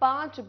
5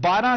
12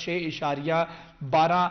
6.12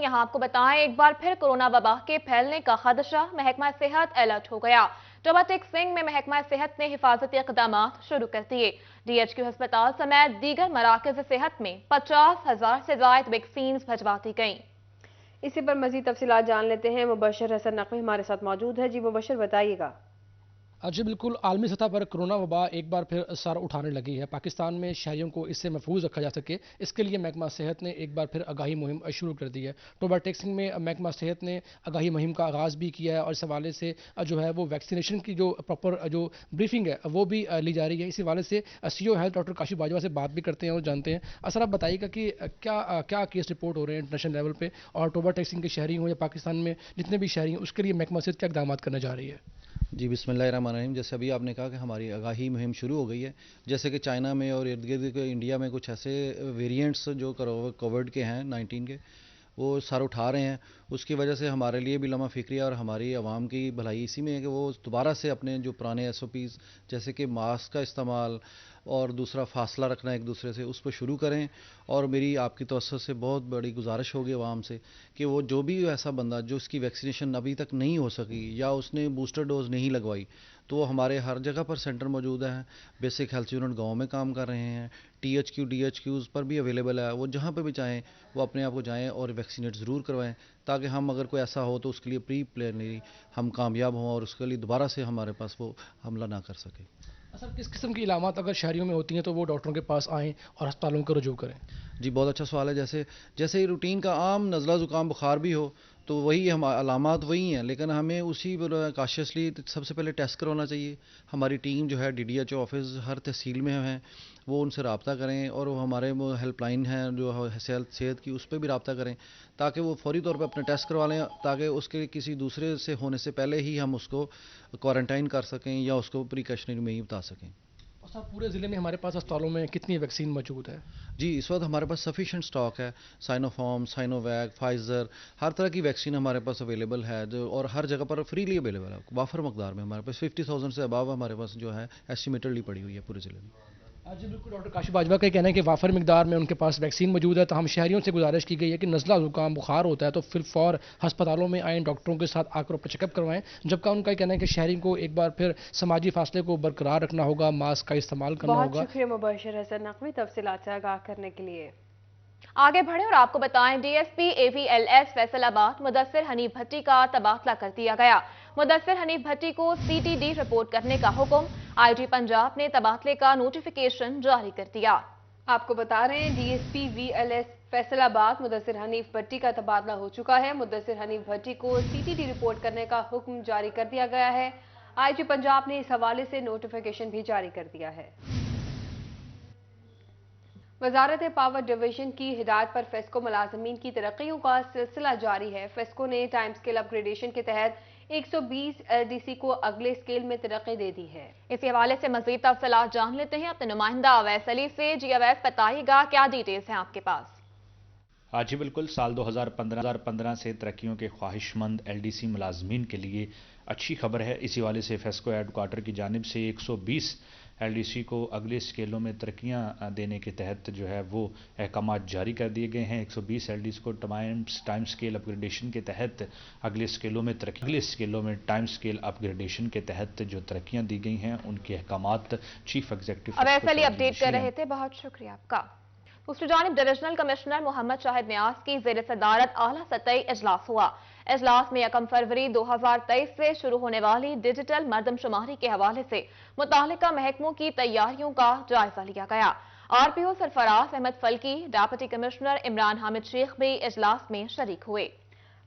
یہاں آپ کو بتائیں ایک بار پھر کورونا وبا کے پھیلنے کا خدشہ، محکمہ صحت الرٹ ہو گیا۔ ٹوبہ ٹیک سنگھ میں محکمہ صحت نے حفاظتی اقدامات شروع کر دیے۔ ڈی ایچ کیو ہسپتال سمیت دیگر مراکز صحت میں 50,000 سے زائد ویکسینز بھجوا دی گئیں۔ اسی پر مزید تفصیلات جان لیتے ہیں، مبشر حسن نقوی ہمارے ساتھ موجود ہے۔ جی مبشر، بتائیے گا۔ جی بالکل، عالمی سطح پر کرونا وبا ایک بار پھر سر اٹھانے لگی ہے۔ پاکستان میں شہریوں کو اس سے محفوظ رکھا جا سکے، اس کے لیے محکمہ صحت نے ایک بار پھر آگاہی مہم شروع کر دی ہے۔ ٹوبہ ٹیک سنگھ میں محکمہ صحت نے آگاہی مہم کا آغاز بھی کیا ہے اور اس حوالے سے جو ہے وہ ویکسینیشن کی جو پراپر جو بریفنگ ہے وہ بھی لی جا رہی ہے۔ اسی حوالے سے C O health doctor Kashif Bajwa سے بات بھی کرتے ہیں اور جانتے ہیں۔ سر آپ بتائیے گا کہ کیا کیس رپورٹ ہو رہے ہیں انٹرنیشنل لیول پہ، اور ٹوبہ ٹیک سنگھ کے شہری ہوں یا پاکستان میں جتنے بھی شہری ہیں اس کے لیے محکمہ صحت کیا اقدامات کرنے جا رہی ہے؟ جی بسم اللہ الرحمن الرحیم۔ جیسے ابھی آپ نے کہا کہ ہماری آگاہی مہم شروع ہو گئی ہے، جیسے کہ چائنا میں اور ارد گرد انڈیا میں کچھ ایسے ویریئنٹس جو کووڈ کے ہیں 19 کے، وہ سر اٹھا رہے ہیں۔ اس کی وجہ سے ہمارے لیے بھی لمحہ فکری ہے اور ہماری عوام کی بھلائی اسی میں ہے کہ وہ دوبارہ سے اپنے جو پرانے ایس او پیز جیسے کہ ماسک کا استعمال اور دوسرا فاصلہ رکھنا ایک دوسرے سے، اس پہ شروع کریں۔ اور میری آپ کی توسط سے بہت بڑی گزارش ہوگی عوام سے کہ وہ جو بھی ایسا بندہ جو اس کی ویکسینیشن ابھی تک نہیں ہو سکی یا اس نے بوسٹر ڈوز نہیں لگوائی، تو وہ ہمارے ہر جگہ پر سینٹر موجود ہیں۔ بیسک ہیلتھ یونٹ گاؤں میں کام کر رہے ہیں، T H Q D H Qs پر بھی اویلیبل ہے۔ وہ جہاں پہ بھی چاہیں وہ اپنے آپ کو جائیں اور ویکسینیٹ ضرور کروائیں، تاکہ ہم اگر کوئی ایسا ہو تو اس کے لیے پری پلانری ہم کامیاب ہوں اور اس کے لیے دوبارہ سے ہمارے پاس وہ حملہ نہ کر سکے۔ سر کس قسم کی علامات اگر شہریوں میں ہوتی ہیں تو وہ ڈاکٹروں کے پاس آئیں اور ہسپتالوں کو رجوع کریں؟ جی بہت اچھا سوال ہے۔ جیسے روٹین کا عام نزلہ زکام بخار بھی ہو تو وہی علامات وہی ہیں، لیکن ہمیں اسی کاشیسلی سب سے پہلے ٹیسٹ کروانا چاہیے۔ ہماری ٹیم جو ہے ڈی ایچ او آفس ہر تحصیل میں ہیں، وہ ان سے رابطہ کریں اور وہ ہمارے ہیلپ لائن ہیں جو صحت کی، اس پہ بھی رابطہ کریں تاکہ وہ فوری طور پہ اپنا ٹیسٹ کروا لیں، تاکہ اس کے کسی دوسرے سے ہونے سے پہلے ہی ہم اس کو کوارنٹائن کر سکیں یا اس کو پریکاشنری میں ہی بتا سکیں۔ سر پورے ضلع میں ہمارے پاس اسپتالوں میں کتنی ویکسین موجود ہے؟ جی اس وقت ہمارے پاس سفیشینٹ اسٹاک ہے۔ Sinopharm, Sinovac, Pfizer, ہر طرح کی ویکسین ہمارے پاس اویلیبل ہے اور ہر جگہ پر فریلی اویلیبل ہے، وافر مقدار میں۔ ہمارے پاس 50,000 سے اباو ہمارے پاس جو ہے ایسٹیمیٹڈلی پڑی ہوئی ہے پورے ضلع میں۔ جی بالکل، ڈاکٹر کاشف باجوہ کا کہنا ہے کہ وافر مقدار میں ان کے پاس ویکسین موجود ہے، تو ہم شہریوں سے گزارش کی گئی ہے کہ نزلہ زکام بخار ہوتا ہے تو فی الفور ہسپتالوں میں آئیں، ڈاکٹروں کے ساتھ آ کر چیک اپ کروائیں، جبکہ ان کا کہنا ہے کہ شہری کو ایک بار پھر سماجی فاصلے کو برقرار رکھنا ہوگا، ماسک کا استعمال کرنا ہوگا۔ بہت شکریہ مبشر حسن نقوی تفصیلات سے آگاہ کرنے کے لیے۔ آگے بڑھیں اور آپ کو بتائیں ڈی ایس پی اے وی ایل ایس فیصل آباد مدثر حنیف بھٹی کا تبادلہ کر دیا گیا۔ مدثر حنیف بھٹی کو سی ٹی ڈی رپورٹ کرنے کا حکم، آئی جی پنجاب نے تبادلے کا نوٹیفیکیشن جاری کر دیا۔ آپ کو بتا رہے ہیں D S P V L S Faisal آباد مدثر حنیف بھٹی کا تبادلہ ہو چکا ہے۔ مدثر حنیف بھٹی کو سی ٹی ڈی رپورٹ کرنے کا حکم جاری کر دیا گیا ہے۔ آئی جی پنجاب نے اس حوالے سے نوٹیفیکیشن بھی جاری کر دیا ہے۔ وزارت پاور ڈویژن کی ہدایت پر فیسکو ملازمین کی ترقیوں کا سلسلہ جاری ہے۔ فیسکو نے ٹائم سکیل اپ گریڈیشن کے تحت 120 ایل ڈی سی کو اگلے سکیل میں ترقی دے دی ہے۔ اسی حوالے سے مزید تفصیلات جان لیتے ہیں اپنے نمائندہ اویس علی سے۔ جی اویس، بتائیے گا کیا ڈیٹیلز ہیں آپ کے پاس؟ جی بالکل، سال 2015 سے ترقیوں کے خواہش مند ایل ڈی سی ملازمین کے لیے اچھی خبر ہے۔ اسی حوالے سے فیسکو ہیڈ کوارٹر کی جانب سے 120 ایل ڈی سی کو اگلے سکیلوں میں ترقیاں دینے کے تحت جو ہے وہ احکامات جاری کر دیے گئے ہیں۔ 120 ایل ڈی سی کو ٹائم سکیل اپ گریڈیشن کے تحت اگلے سکیلوں میں ٹائم سکیل اپ گریڈیشن کے تحت جو ترقیاں دی گئی ہیں ان کے احکامات چیف ایگزیکٹو اویس علی اپڈیٹ کر رہے تھے، بہت شکریہ آپ کا۔ دوسری جانب ڈویژنل کمشنر محمد شاہد نیاز کی زیر صدارت اعلیٰ سطحی اجلاس ہوا۔ اجلاس میں 1 فروری 2023 سے شروع ہونے والی ڈیجیٹل مردم شماری کے حوالے سے متعلقہ محکموں کی تیاریوں کا جائزہ لیا گیا۔ آر پی او سرفراز احمد فلکی، ڈپٹی کمشنر عمران حامد شیخ بھی اجلاس میں شریک ہوئے۔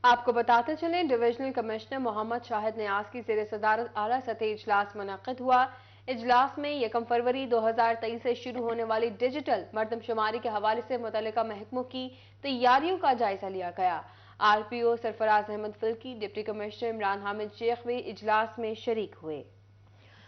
آپ کو بتاتے چلیں ڈویژنل کمشنر محمد شاہد نیاز کی زیر صدارت اعلیٰ سطحی اجلاس منعقد ہوا۔ اجلاس میں 1 فروری 2023 سے شروع ہونے والی ڈیجیٹل مردم شماری کے حوالے سے متعلقہ محکموں کی تیاریوں کا جائزہ لیا گیا۔ آر پی او سرفراز احمد فلکی، ڈپٹی کمشنر عمران حامد شیخ بھی اجلاس میں شریک ہوئے۔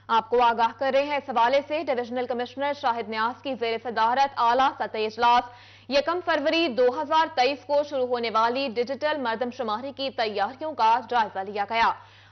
آپ کو آگاہ کر رہے ہیں اس حوالے سے ڈویژنل کمشنر شاہد نیاز کی زیر صدارت اعلیٰ سطحی اجلاس 1 فروری 2023 کو شروع ہونے والی ڈیجیٹل مردم شماری کی تیاریوں کا جائزہ لیا گیا۔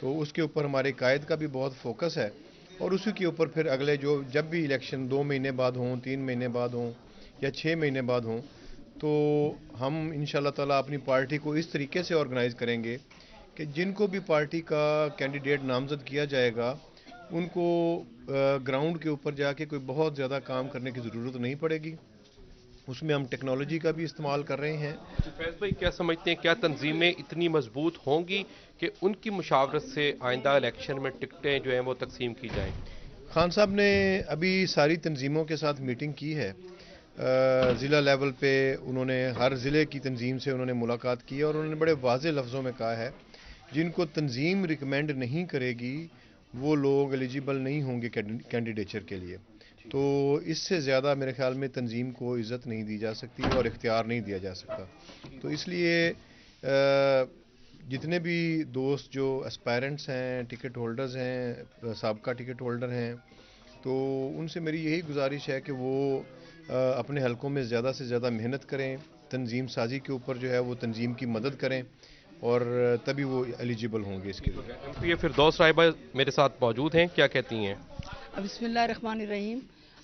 تو اس کے اوپر ہمارے قائد کا بھی بہت فوکس ہے، اور اسی کے اوپر پھر اگلے جب بھی الیکشن 2 مہینے بعد ہوں، 3 مہینے بعد ہوں یا 6 مہینے بعد ہوں، تو ہم انشاءاللہ تعالیٰ اپنی پارٹی کو اس طریقے سے آرگنائز کریں گے کہ جن کو بھی پارٹی کا کینڈیڈیٹ نامزد کیا جائے گا ان کو گراؤنڈ کے اوپر جا کے کوئی بہت زیادہ کام کرنے کی ضرورت نہیں پڑے گی. اس میں ہم ٹیکنالوجی کا بھی استعمال کر رہے ہیں. فیض بھائی کیا سمجھتے ہیں، کیا تنظیمیں اتنی مضبوط ہوں گی کہ ان کی مشاورت سے آئندہ الیکشن میں ٹکٹیں جو ہیں وہ تقسیم کی جائیں؟ خان صاحب نے ابھی ساری تنظیموں کے ساتھ میٹنگ کی ہے. ضلع لیول پہ انہوں نے ہر ضلع کی تنظیم سے انہوں نے ملاقات کی ہے، اور انہوں نے بڑے واضح لفظوں میں کہا ہے جن کو تنظیم ریکمینڈ نہیں کرے گی وہ لوگ ایلیجیبل نہیں ہوں گے کینڈیڈیچر کے لیے. تو اس سے زیادہ میرے خیال میں تنظیم کو عزت نہیں دی جا سکتی اور اختیار نہیں دیا جا سکتا. تو اس لیے جتنے بھی دوست جو اسپائرنٹس ہیں، ٹکٹ ہولڈرز ہیں، سابقہ ٹکٹ ہولڈر ہیں، تو ان سے میری یہی گزارش ہے کہ وہ اپنے حلقوں میں زیادہ سے زیادہ محنت کریں، تنظیم سازی کے اوپر جو ہے وہ تنظیم کی مدد کریں، اور تبھی وہ ایلیجیبل ہوں گے اس کے لیے. یہ فردوس صاحبہ میرے ساتھ موجود ہیں، کیا کہتی ہیں؟ بسم اللہ الرحمن الرحیم.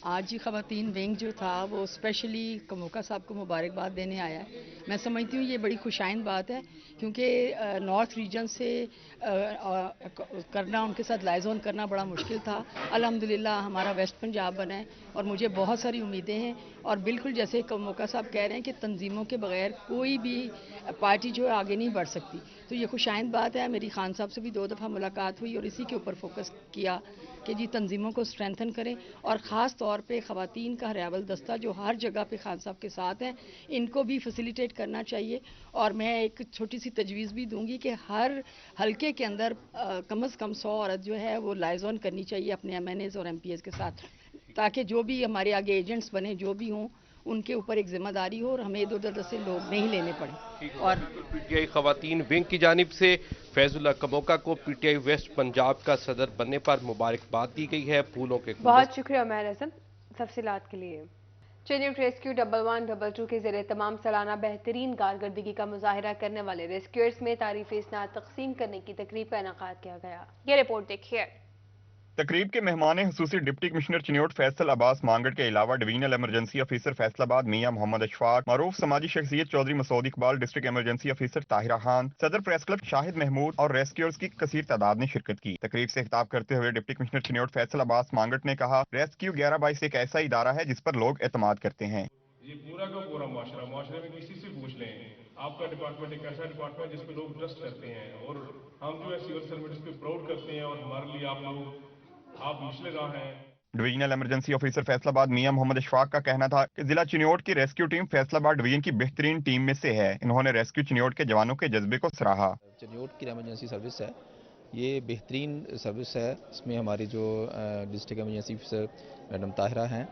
آج ہی خواتین ونگ جو تھا وہ اسپیشلی کموکا صاحب کو مبارکباد دینے آیا ہے. میں سمجھتی ہوں یہ بڑی خوشائند بات ہے، کیونکہ نارتھ ریجن سے کرنا، ان کے ساتھ لائزون کرنا بڑا مشکل تھا. الحمدللہ ہمارا ویسٹ پنجاب بنا ہے اور مجھے بہت ساری امیدیں ہیں. اور بالکل جیسے کموکا صاحب کہہ رہے ہیں کہ تنظیموں کے بغیر کوئی بھی پارٹی جو ہے آگے نہیں بڑھ سکتی، تو یہ خوشائند بات ہے. میری خان صاحب سے بھی 2 دفعہ ملاقات ہوئی اور اسی کے اوپر فوکس کیا کہ جی تنظیموں کو اسٹرینتھن کریں، اور خاص طور پہ خواتین کا ہریابل دستہ جو ہر جگہ پہ خان صاحب کے ساتھ ہیں ان کو بھی فیسیلیٹیٹ کرنا چاہیے. اور میں ایک چھوٹی سی تجویز بھی دوں گی کہ ہر حلقے کے اندر کم از کم 100 عورت جو ہے وہ لائزون کرنی چاہیے اپنے ایم این ایز اور ایم پی ایز کے ساتھ، تاکہ جو بھی ہمارے آگے ایجنٹس بنے جو بھی ہوں ان کے اوپر ایک ذمہ داری ہو اور ہمیں ادھر ادھر سے لوگ نہیں لینے پڑیں. اور پی ٹی آئی خواتین ونگ کی جانب سے فیض اللہ کموکا کو P T I West Punjab کا صدر بننے پر مبارکباد دی گئی ہے. پھولوں کے بہت شکریہ عمیر اعظم تفصیلات کے لیے. چینیوٹ ریسکیو 1122 کے زیر تمام سالانہ بہترین کارکردگی کا مظاہرہ کرنے والے ریسکیورز میں تعریفی اسناد تقسیم کرنے کی تقریب کا انعقاد کیا گیا. یہ رپورٹ دیکھیے. تقریب کے مہمان خصوصی ڈپٹی کمشنر چنیوٹ فیصل عباس مانگڑ کے علاوہ ڈویژنل ایمرجنسی افیسر فیصل آباد میاں محمد اشفاق، معروف سماجی شخصیت Chaudhry Masood Iqbal, district emergency officer Tahira Khan, صدر پریس کلب شاہد محمود اور ریسکیورز کی کثیر تعداد نے شرکت کی. تقریب سے خطاب کرتے ہوئے ڈپٹی کمشنر چنیوٹ فیصل عباس مانگڑ نے کہا، ریسکیو 11/22 ایک ایسا ادارہ ہے جس پر لوگ اعتماد کرتے ہیں. یہ پورا کا پورا معاشرے میں کسی سے پوچھ لیں، آپ کا ڈپارٹمنٹ ایک ایسا ڈپارٹمنٹ جس پہ لوگ ٹرسٹ کرتے ہیں، اور ہم جو ہے سول سرونٹس پہ پراؤڈ کرتے ہیں، اور ہمارے لیے آپ نچلے راہ ہیں. ڈویژنل ایمرجنسی افیسر فیصل آباد میاں محمد اشفاق کا کہنا تھا کہ ضلع چنیوٹ کی ریسکیو ٹیم فیصل آباد ڈویژن کی بہترین ٹیم میں سے ہے. انہوں نے ریسکیو چنیوٹ کے جوانوں کے جذبے کو سراہا. چنیوٹ کی ایمرجنسی سروس ہے، یہ بہترین سروس ہے. اس میں ہماری جو district emergency officer madam Tahira ہیں،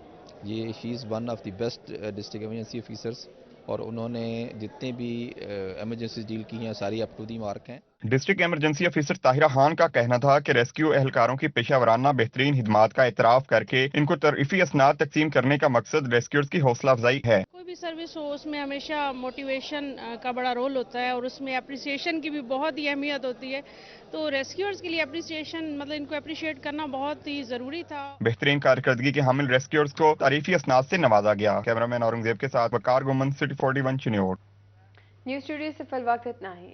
یہ she is one of the best district emergency officers, اور انہوں نے جتنے بھی ایمرجنسی ڈیل کی ہیں ساری اپ ٹو دی مارک ہیں. District emergency officer Tahira Khan کا کہنا تھا کہ ریسکیو اہلکاروں کی پیشہ ورانہ بہترین خدمات کا اعتراف کر کے ان کو تعریفی اسناد تقسیم کرنے کا مقصد ریسکیورز کی حوصلہ افزائی ہے. کوئی بھی سروس ہو اس میں ہمیشہ موٹیویشن کا بڑا رول ہوتا ہے، اور اس میں اپریسیشن کی بھی بہت ہی اہمیت ہوتی ہے. تو ریسکیورز کے لیے اپریسیشن، مطلب ان کو اپریشیٹ کرنا بہت ہی ضروری تھا. بہترین کارکردگی کے حامل ریسکیورز کو تعریفی اسناد سے نوازا گیا. کیمرہ مین اورنگزیب کے ساتھ وقار گومن، سٹی 41 چنیوٹ. نیوز اسٹوڈیو سے فی الوقت اتنا ہی.